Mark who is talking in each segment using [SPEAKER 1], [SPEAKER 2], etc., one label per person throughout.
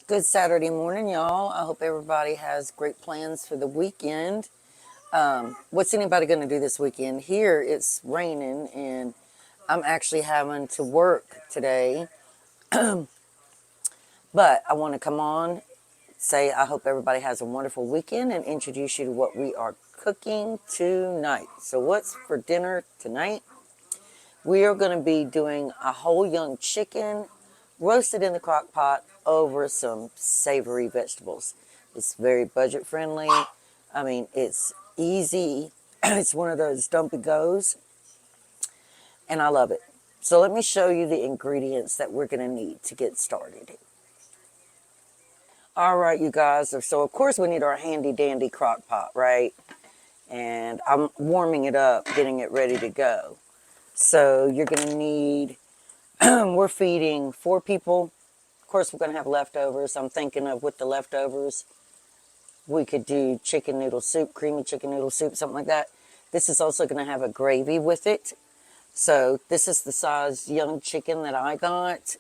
[SPEAKER 1] Good Saturday morning, y'all. I hope everybody has great plans for the weekend. What's anybody going to do this weekend? Here it's raining and I'm actually having to work today. But I want to come on, say I hope everybody has a wonderful weekend and introduce you to what we are cooking tonight. So what's for dinner tonight? We are going to be doing a whole young chicken roasted in the crock pot over some savory vegetables. It's very budget friendly. I mean, it's easy. It's one of those dumpy goes, and I love it. So let me show you the ingredients that we're going to need to get started. All right, you guys. So of course we need our handy dandy crock pot, right? And I'm warming it up, getting it ready to go. So you're going to need, we're feeding 4 people. Of course, we're going to have leftovers. I'm thinking of with the leftovers, we could do chicken noodle soup, creamy chicken noodle soup, something like that. This is also going to have a gravy with it. So this is the size young chicken that I got.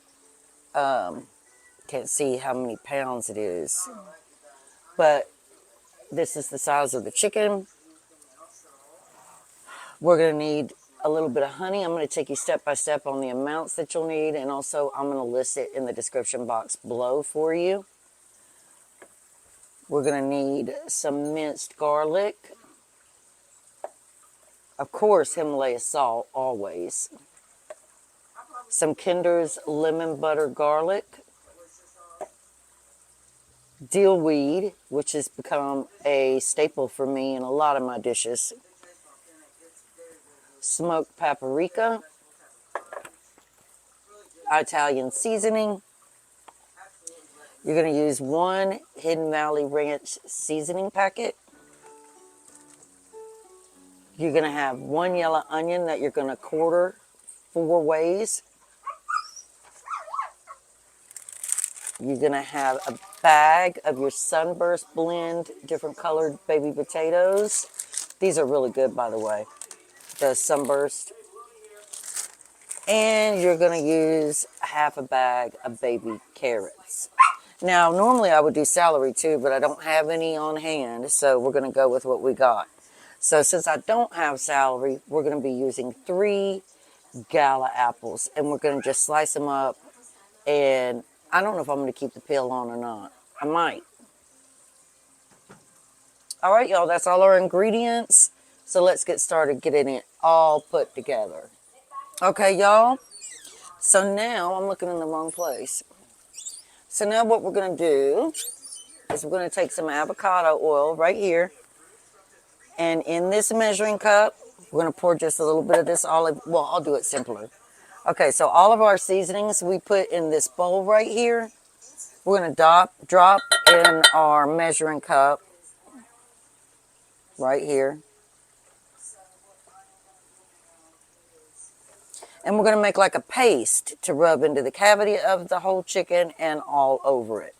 [SPEAKER 1] Can't see how many pounds it is. But this is the size of the chicken. We're going to need a little bit of honey. I'm going to take you step by step on the amounts that you'll need. And also I'm going to list it in the description box below for you. We're going to need some minced garlic. Of course, Himalaya salt, always. Some Kinder's lemon butter garlic. Dill weed, which has become a staple for me in a lot of my dishes. Smoked paprika. Italian seasoning. You're going to use 1 Hidden Valley Ranch seasoning packet. You're going to have 1 yellow onion that you're going to quarter 4 ways. You're going to have a bag of your Sunburst blend, different colored baby potatoes. These are really good, by the way, the Sunburst. And you're going to use half a bag of baby carrots. Now, normally I would do celery too, but I don't have any on hand, so we're going to go with what we got. So since I don't have celery, we're going to be using 3 gala apples, and we're going to just slice them up. And I don't know if I'm going to keep the peel on or not. I might. All right, y'all, that's all our ingredients. So let's get started getting it all put together. Okay, y'all. So now I'm looking in the wrong place. So now what we're going to do is we're going to take some avocado oil right here. And in this measuring cup, we're going to pour just a little bit of this olive. Well, I'll do it simpler. Okay, so all of our seasonings we put in this bowl right here. We're going to drop in our measuring cup right here. And we're going to make like a paste to rub into the cavity of the whole chicken and all over it.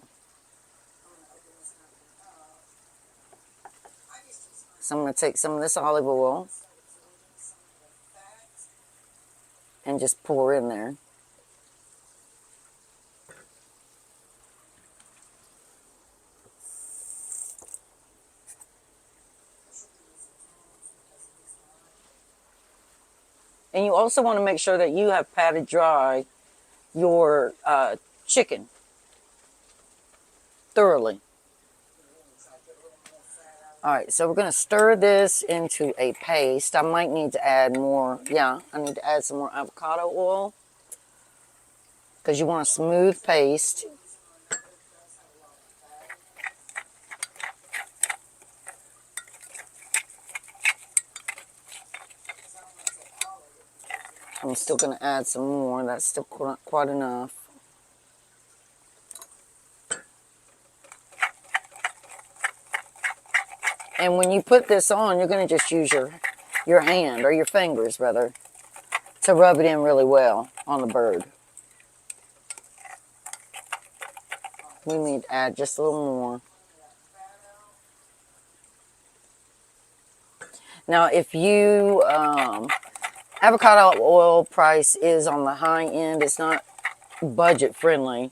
[SPEAKER 1] So I'm going to take some of this olive oil and just pour in there. And you also want to make sure that you have patted dry your chicken thoroughly. All right, so we're going to stir this into a paste. I might need to add more. Yeah, I need to add some more avocado oil because you want a smooth paste. I'm still going to add some more. That's still not quite enough. And when you put this on, you're going to just use your hand, or your fingers rather, to rub it in really well on the bird. We need to add just a little more. Now, if you, avocado oil price is on the high end. It's not budget friendly.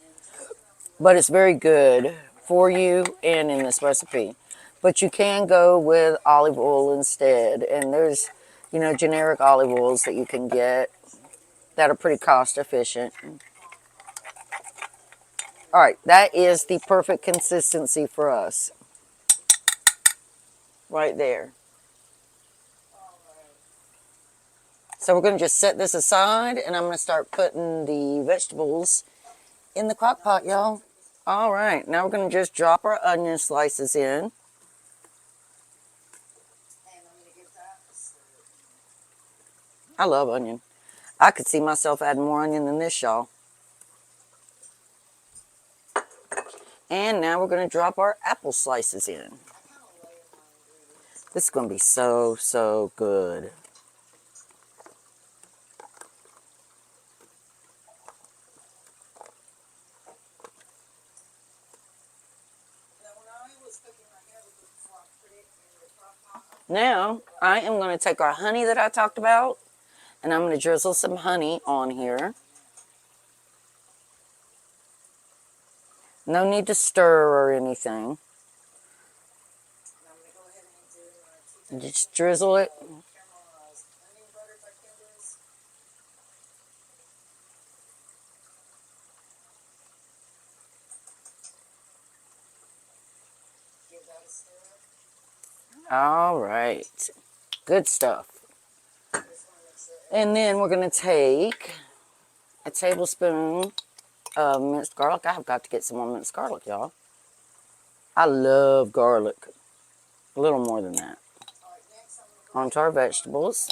[SPEAKER 1] but it's very good for you and in this recipe. But you can go with olive oil instead, and there's, you know, generic olive oils that you can get that are pretty cost efficient. All right, that is the perfect consistency for us right there. So we're going to just set this aside, and I'm going to start putting the vegetables in the crock pot, y'all. All right, now we're going to just drop our onion slices in. I love onion. I could see myself adding more onion than this, y'all. And now we're going to drop our apple slices in. This is going to be so, so good. Now, I am going to take our honey that I talked about, and I'm going to drizzle some honey on here. No need to stir or anything. Just drizzle it. All right. Good stuff. And then we're going to take a tablespoon of minced garlic. I've got to get some more minced garlic, y'all. I love garlic. A little more than that. Onto our vegetables.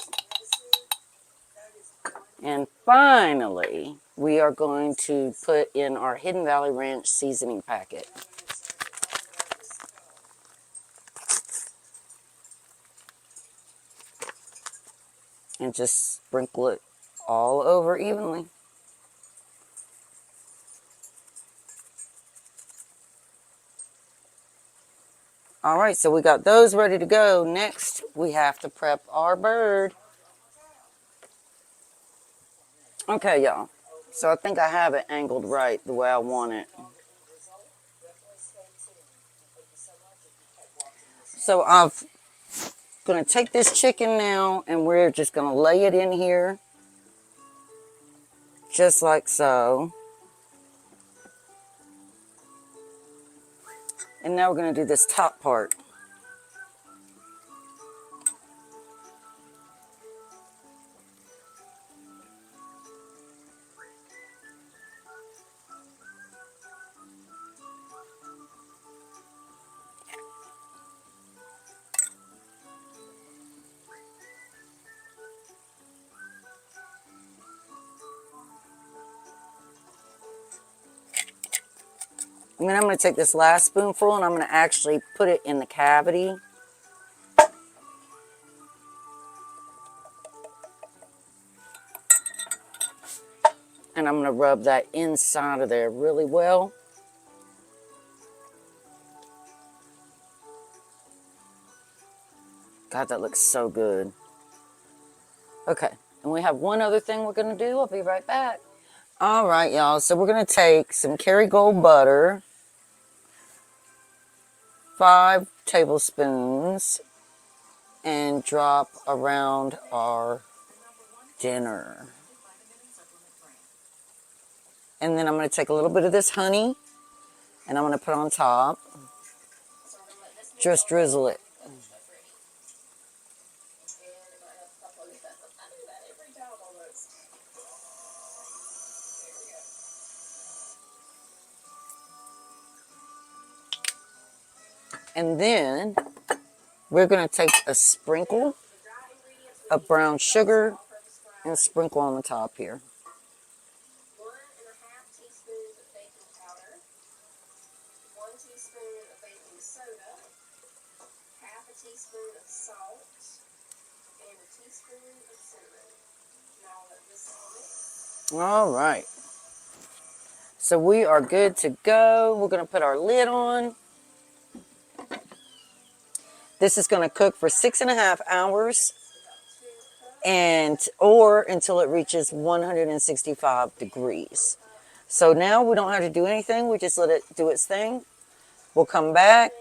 [SPEAKER 1] And finally, we are going to put in our Hidden Valley Ranch seasoning packet. And just sprinkle it all over evenly. All right, so we got those ready to go. Next, we have to prep our bird. Okay, y'all. So I think I have it angled right the way I want it. So I'm going to take this chicken now, and we're just going to lay it in here. Just like so. And now we're going to do this top part. And then I'm going to take this last spoonful and I'm going to actually put it in the cavity. And I'm going to rub that inside of there really well. God, that looks so good. Okay, and we have one other thing we're going to do. I'll be right back. All right, y'all. So we're going to take some Kerrygold butter, 5 tablespoons, and drop around our dinner. And then I'm going to take a little bit of this honey, and I'm going to put on top. Just drizzle it. And then we're going to take a sprinkle of brown sugar and sprinkle on the top here. All right. So we are good to go. We're going to put our lid on. This is going to cook for 6.5 hours or until it reaches 165 degrees. So now we don't have to do anything. We just let it do its thing. We'll come back.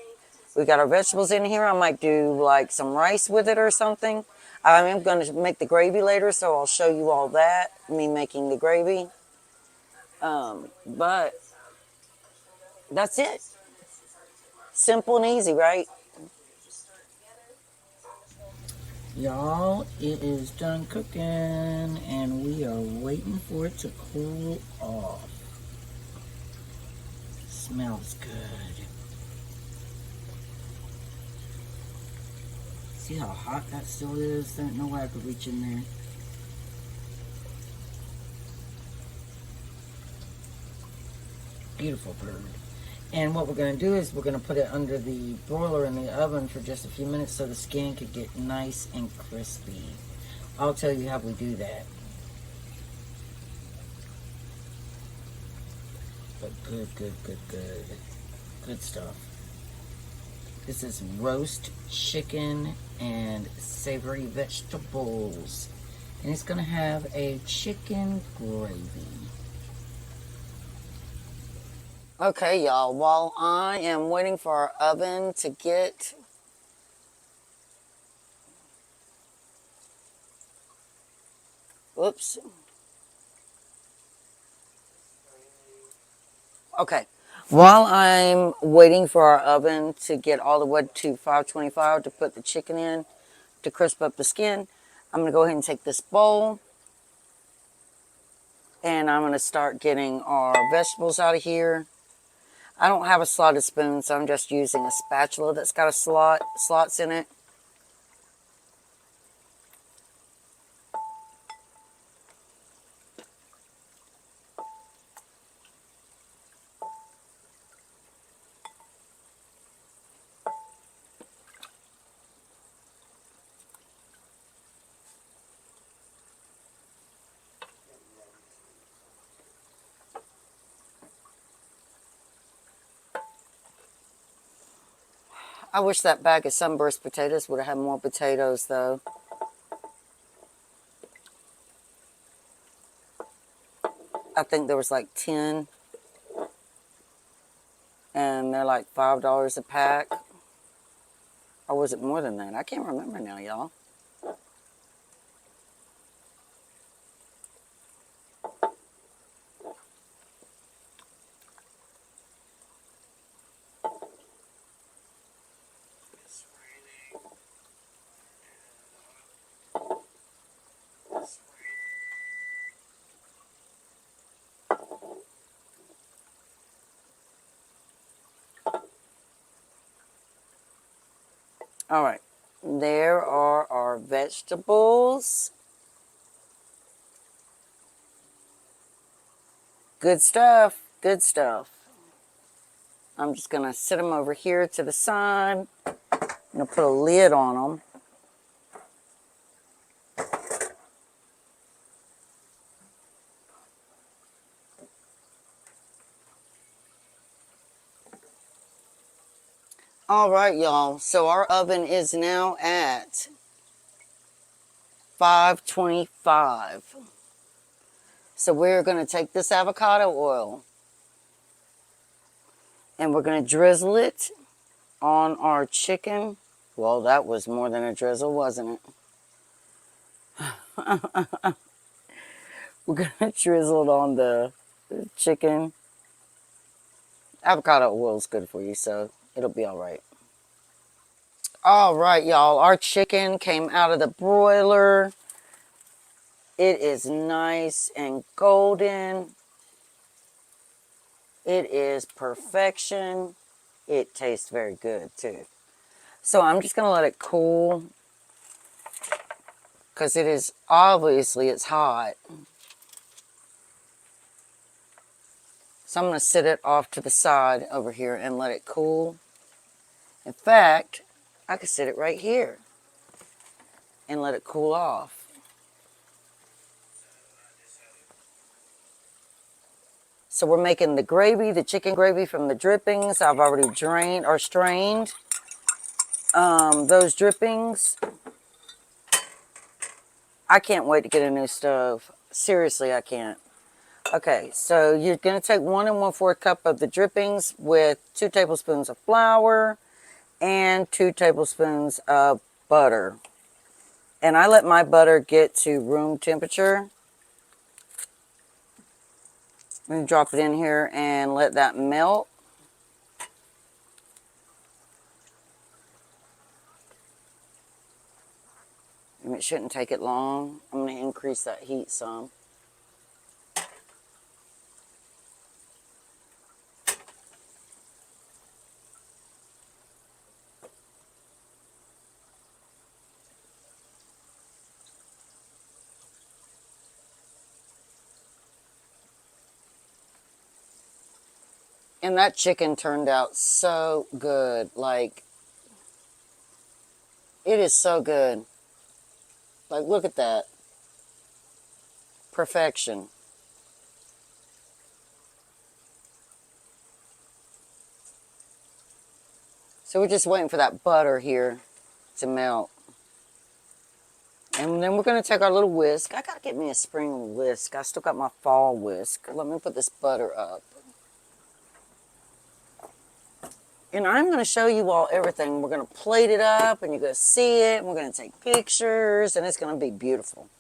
[SPEAKER 1] We got our vegetables in here. I might do like some rice with it or something. I am going to make the gravy later, so I'll show you all that, me making the gravy. But that's it. Simple and easy, right? Y'all, it is done cooking, and we are waiting for it to cool off. Smells good. See how hot that still is? There's no way I could reach in there. Beautiful bird. And what we're going to do is we're going to put it under the broiler in the oven for just a few minutes so the skin could get nice and crispy. I'll tell you how we do that. But good, good, good, good. Good stuff. This is roast chicken and savory vegetables. And it's going to have a chicken gravy. Okay, y'all, while I am waiting for our oven to get whoops. Okay. While I'm waiting for our oven to get all the way to 525 to put the chicken in to crisp up the skin, I'm going to go ahead and take this bowl and I'm going to start getting our vegetables out of here. I don't have a slotted spoon, so I'm just using a spatula that's got a slots in it. I wish that bag of sunburst potatoes would have had more potatoes, though. I think there was like 10. And they're like $5 a pack. Or was it more than that? I can't remember now, y'all. All right, there are our vegetables. Good stuff, good stuff. I'm just gonna sit them over here to the side. I'm gonna put a lid on them. All right, y'all, so our oven is now at 525. So we're gonna take this avocado oil and we're going to drizzle it on our chicken. Well, that was more than a drizzle, wasn't it? We're going to drizzle it on the chicken. Avocado oil is good for you, so it'll be all right. All right, y'all. Our chicken came out of the broiler. It is nice and golden. It is perfection. It tastes very good, too. So I'm just going to let it cool because it is obviously it's hot. So I'm going to sit it off to the side over here and let it cool. In fact, I could sit it right here and let it cool off. So we're making the gravy, the chicken gravy from the drippings. I've already drained or strained those drippings. I can't wait to get a new stove. Seriously, I can't. Okay, so you're going to take 1 1/4 cup of the drippings with 2 tablespoons of flour and 2 tablespoons of butter. And I let my butter get to room temperature. I'm going to drop it in here and let that melt. And it shouldn't take it long. I'm going to increase that heat some. And that chicken turned out so good. Like, it is so good. Like, look at that. Perfection. So we're just waiting for that butter here to melt. And then we're going to take our little whisk. I got to get me a spring whisk. I still got my fall whisk. Let me put this butter up. And I'm going to show you all everything. We're going to plate it up, and you're going to see it, and we're going to take pictures, and it's going to be beautiful.